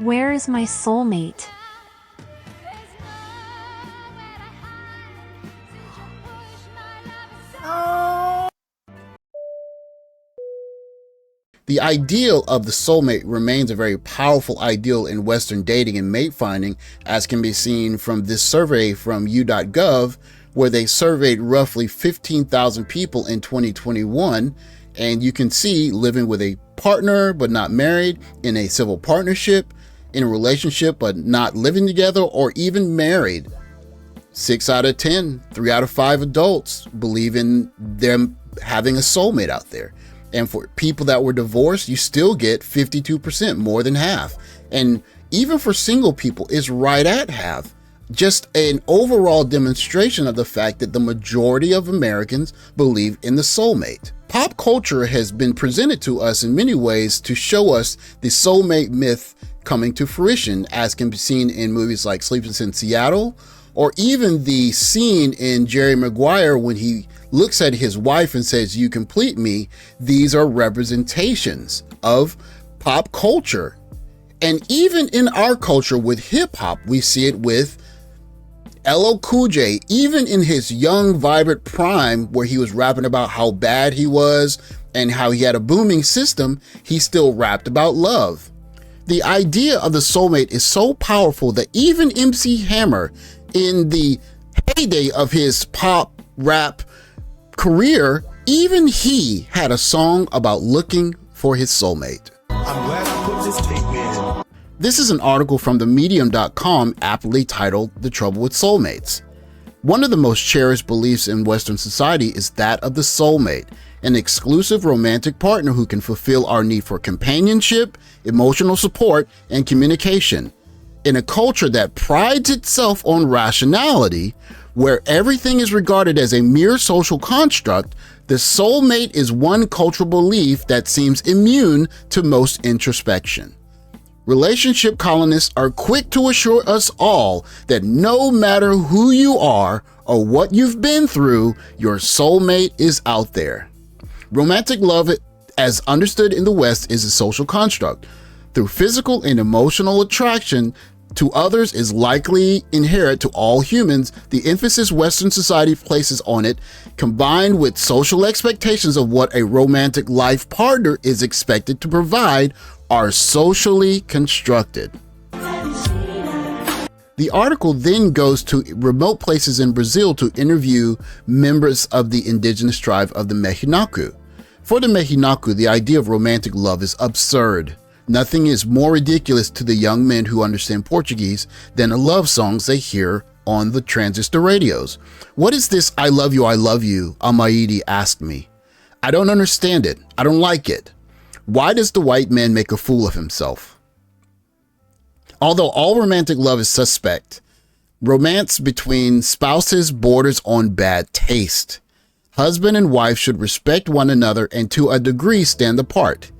Where is my soulmate? The ideal of the soulmate remains a very powerful ideal in Western dating and mate finding, as can be seen from this survey from u.gov, where they surveyed roughly 15,000 people in 2021, and you can see living with a partner but not married, in a civil partnership, in a relationship but not living together, or even married. 6 out of 10, 3 out of 5 adults believe in them having a soulmate out there. And for people that were divorced, you still get 52%, more than half. And even for single people, it's right at half. Just an overall demonstration of the fact that the majority of Americans believe in the soulmate. Pop culture has been presented to us in many ways to show us the soulmate myth coming to fruition, as can be seen in movies like Sleepless in Seattle, or even the scene in Jerry Maguire when he looks at his wife and says, "You complete me." These are representations of pop culture. And even in our culture with hip hop, we see it with LL Cool J, even in his young, vibrant prime, where he was rapping about how bad he was and how he had a booming system, he still rapped about love. The idea of the soulmate is so powerful that even MC Hammer, in the heyday of his pop rap career, even he had a song about looking for his soulmate. I'm glad I put this tape in. This is an article from the medium.com aptly titled "The Trouble with Soulmates." One of the most cherished beliefs in Western society is that of the soulmate, an exclusive romantic partner who can fulfill our need for companionship, emotional support, and communication. In a culture that prides itself on rationality, where everything is regarded as a mere social construct, the soulmate is one cultural belief that seems immune to most introspection. Relationship colonists are quick to assure us all that no matter who you are or what you've been through, your soulmate is out there. Romantic love, as understood in the West, is a social construct. Through physical and emotional attraction to others is likely inherent to all humans, the emphasis Western society places on it, combined with social expectations of what a romantic life partner is expected to provide, are socially constructed. The article then goes to remote places in Brazil to interview members of the indigenous tribe of the Mehinaku. For the Mehinaku, the idea of romantic love is absurd. Nothing is more ridiculous to the young men who understand Portuguese than the love songs they hear on the transistor radios. "What is this 'I love you, Almaidi asked me. "I don't understand it. I don't like it. Why does the white man make a fool of himself?" Although all romantic love is suspect, romance between spouses borders on bad taste. Husband and wife should respect one another and to a degree stand apart.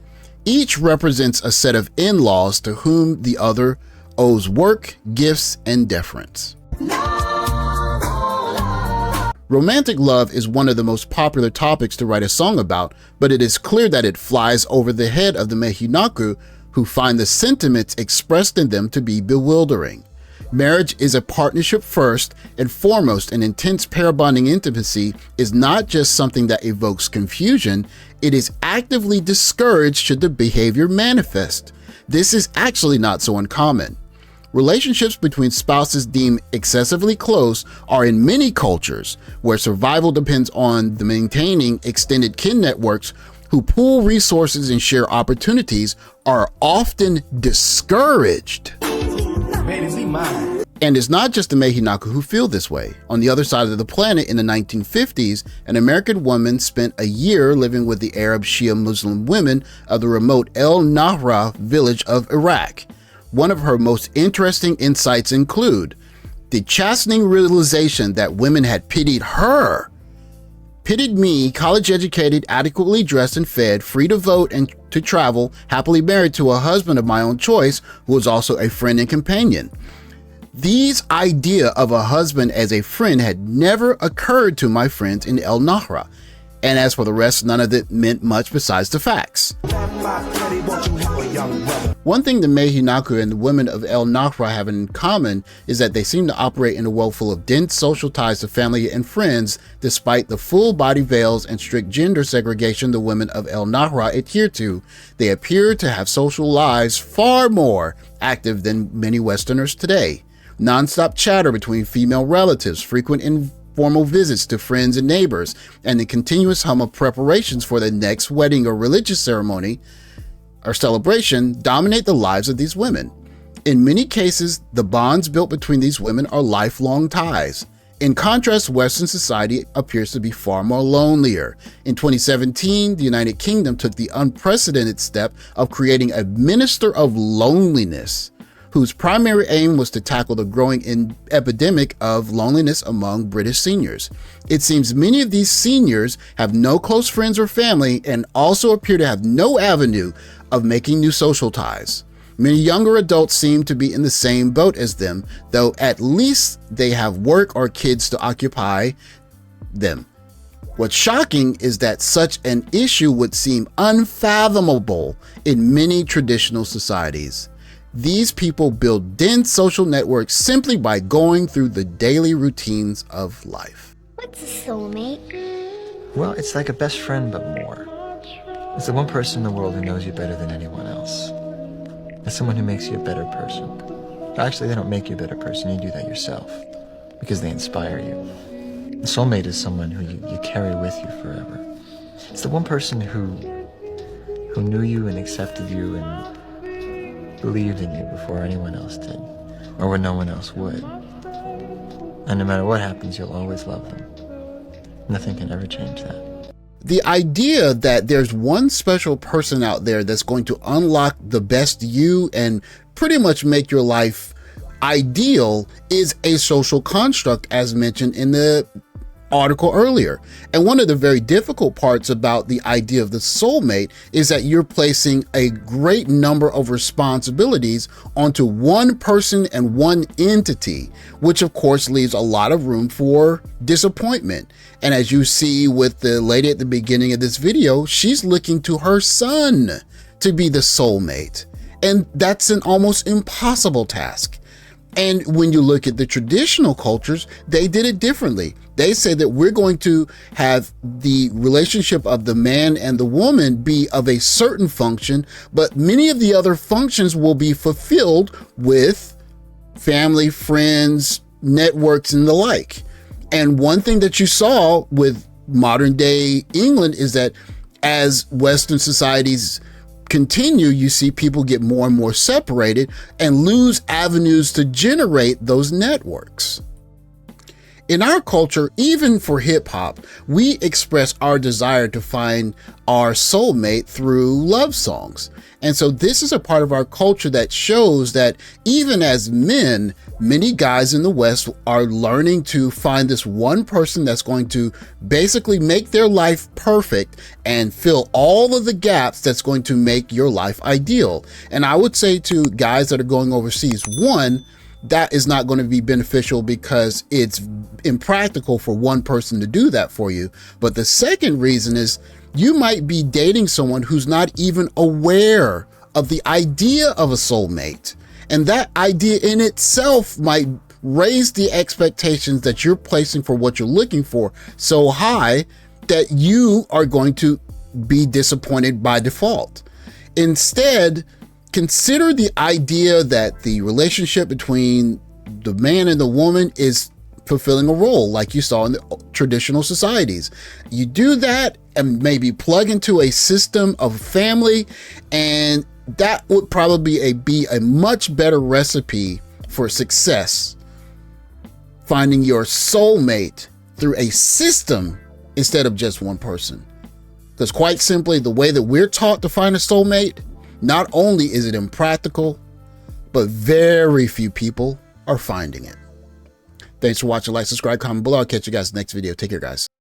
Each represents a set of in-laws to whom the other owes work, gifts, and deference. Romantic love is one of the most popular topics to write a song about, but it is clear that it flies over the head of the Mehinaku, who find the sentiments expressed in them to be bewildering. Marriage is a partnership first and foremost, and intense pair bonding intimacy is not just something that evokes confusion, it is actively discouraged should the behavior manifest. This is actually not so uncommon. Relationships between spouses deemed excessively close are in many cultures, where survival depends on the maintaining extended kin networks who pool resources and share opportunities, are often discouraged. And it's not just the Mehinaku who feel this way. On the other side of the planet in the 1950s, an American woman spent a year living with the Arab Shia Muslim women of the remote El Nahra village of Iraq. One of her most interesting insights include the chastening realization that women had pitied her. Pitied me, college-educated, adequately dressed and fed, free to vote and to travel, happily married to a husband of my own choice, who was also a friend and companion. These idea of a husband as a friend had never occurred to my friends in El Nahra. And as for the rest, none of it meant much besides the facts. One thing the Mehinaku and the women of El Nahra have in common is that they seem to operate in a world full of dense social ties to family and friends, despite the full body veils and strict gender segregation the women of El Nahra adhere to. They appear to have social lives far more active than many Westerners today. Non-stop chatter between female relatives, frequent informal visits to friends and neighbors, and the continuous hum of preparations for the next wedding or religious ceremony or celebration dominate the lives of these women. In many cases, the bonds built between these women are lifelong ties. In contrast, Western society appears to be far more lonelier. In 2017, the United Kingdom took the unprecedented step of creating a Minister of Loneliness, whose primary aim was to tackle the growing epidemic of loneliness among British seniors. It seems many of these seniors have no close friends or family and also appear to have no avenue of making new social ties. Many younger adults seem to be in the same boat as them, though at least they have work or kids to occupy them. What's shocking is that such an issue would seem unfathomable in many traditional societies. These people build dense social networks simply by going through the daily routines of life. What's a soulmate? Well, it's like a best friend, but more. It's the one person in the world who knows you better than anyone else. It's someone who makes you a better person. Actually, they don't make you a better person, you do that yourself, because they inspire you. A soulmate is someone who you carry with you forever. It's the one person who knew you and accepted you and believed in you before anyone else did, or when no one else would. And no matter what happens, you'll always love them. Nothing can ever change that. The idea that there's one special person out there that's going to unlock the best you and pretty much make your life ideal is a social construct, as mentioned in the article earlier. And one of the very difficult parts about the idea of the soulmate is that you're placing a great number of responsibilities onto one person and one entity, which of course leaves a lot of room for disappointment. And as you see with the lady at the beginning of this video, she's looking to her son to be the soulmate. And that's an almost impossible task. And when you look at the traditional cultures, they did it differently. They say that we're going to have the relationship of the man and the woman be of a certain function, but many of the other functions will be fulfilled with family, friends, networks, and the like. And one thing that you saw with modern day England is that as Western societies continue, you see people get more and more separated and lose avenues to generate those networks. In our culture, even for hip hop, we express our desire to find our soulmate through love songs. And so this is a part of our culture that shows that even as men, many guys in the West are learning to find this one person that's going to basically make their life perfect and fill all of the gaps that's going to make your life ideal. And I would say to guys that are going overseas, one, that is not going to be beneficial because it's impractical for one person to do that for you. But the second reason is you might be dating someone who's not even aware of the idea of a soulmate. And that idea in itself might raise the expectations that you're placing for what you're looking for so high that you are going to be disappointed by default. Instead, consider the idea that the relationship between the man and the woman is fulfilling a role like you saw in the traditional societies. You do that and maybe plug into a system of family, and that would probably be a much better recipe for success, finding your soulmate through a system instead of just one person. Because quite simply, the way that we're taught to find a soulmate, not only is it impractical, but very few people are finding it. Thanks for watching. Like, subscribe, comment below. I'll catch you guys next video. Take care, guys.